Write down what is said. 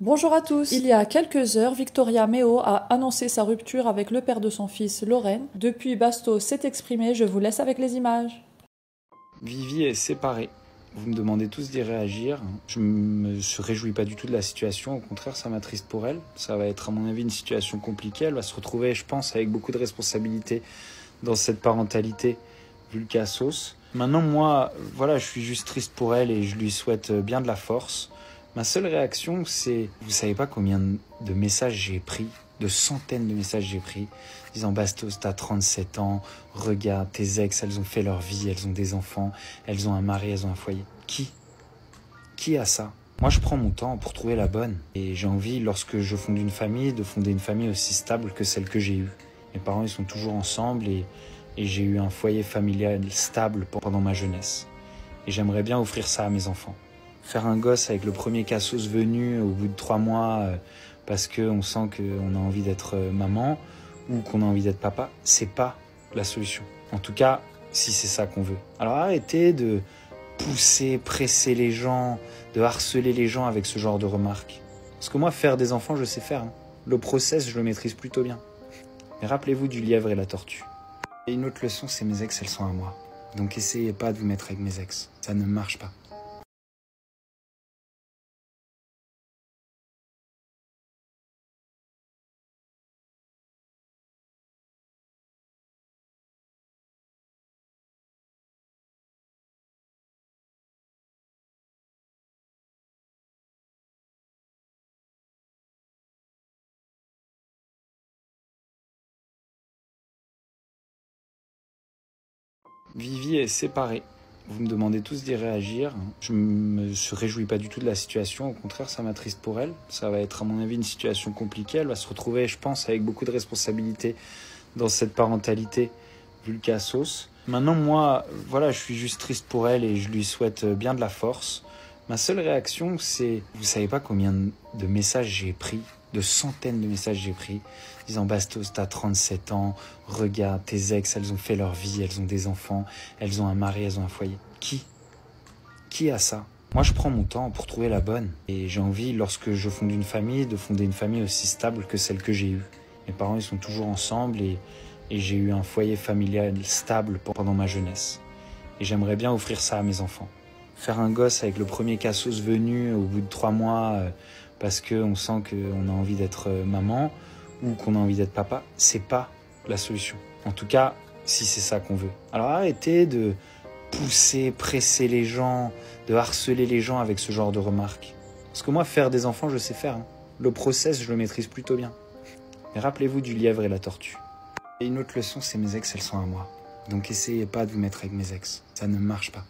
Bonjour à tous. Il y a quelques heures, Victoria Meo a annoncé sa rupture avec le père de son fils, Loren. Depuis, Bastos s'est exprimé, je vous laisse avec les images. Vivi est séparée. Vous me demandez tous d'y réagir. Je me réjouis pas du tout de la situation, au contraire ça m'attriste pour elle. Ça va être à mon avis une situation compliquée, elle va se retrouver je pense avec beaucoup de responsabilités dans cette parentalité vu le cas sauce. Maintenant moi, voilà, je suis juste triste pour elle et je lui souhaite bien de la force. Ma seule réaction c'est, vous savez pas combien de messages j'ai pris, de centaines de messages j'ai pris, disant Bastos, t'as 37 ans, regarde, tes ex, elles ont fait leur vie, elles ont des enfants, elles ont un mari, elles ont un foyer. Qui a ça? Moi, je prends mon temps pour trouver la bonne. Et j'ai envie, lorsque je fonde une famille, de fonder une famille aussi stable que celle que j'ai eue. Mes parents, ils sont toujours ensemble et j'ai eu un foyer familial stable pendant ma jeunesse. Et j'aimerais bien offrir ça à mes enfants. Faire un gosse avec le premier cassos venu au bout de 3 mois parce qu'on sent qu'on a envie d'être maman ou qu'on a envie d'être papa, c'est pas la solution. En tout cas, si c'est ça qu'on veut. Alors arrêtez de pousser, presser les gens, de harceler les gens avec ce genre de remarques. Parce que moi, faire des enfants, je sais faire. Le process, je le maîtrise plutôt bien. Mais rappelez-vous du lièvre et la tortue. Et une autre leçon, c'est mes ex, elles sont à moi. Donc essayez pas de vous mettre avec mes ex. Ça ne marche pas. Vivi est séparée. Vous me demandez tous d'y réagir. Je me réjouis pas du tout de la situation, au contraire ça m'attriste pour elle. Ça va être à mon avis une situation compliquée, elle va se retrouver je pense avec beaucoup de responsabilités dans cette parentalité vu le cas sauce. Maintenant moi, voilà, je suis juste triste pour elle et je lui souhaite bien de la force. Ma seule réaction c'est, vous savez pas combien de messages j'ai pris, de centaines de messages j'ai pris, disant Bastos, t'as 37 ans, regarde, tes ex, elles ont fait leur vie, elles ont des enfants, elles ont un mari, elles ont un foyer. Qui a ça? Moi, je prends mon temps pour trouver la bonne. Et j'ai envie, lorsque je fonde une famille, de fonder une famille aussi stable que celle que j'ai eue. Mes parents, ils sont toujours ensemble et j'ai eu un foyer familial stable pendant ma jeunesse. Et j'aimerais bien offrir ça à mes enfants. Faire un gosse avec le premier cassos venu au bout de 3 mois parce qu'on sent qu'on a envie d'être maman ou qu'on a envie d'être papa, c'est pas la solution. En tout cas, si c'est ça qu'on veut. Alors arrêtez de pousser, presser les gens, de harceler les gens avec ce genre de remarques. Parce que moi, faire des enfants, je sais faire. Le process, je le maîtrise plutôt bien. Mais rappelez-vous du lièvre et la tortue. Et une autre leçon, c'est mes ex, elles sont à moi. Donc essayez pas de vous mettre avec mes ex. Ça ne marche pas.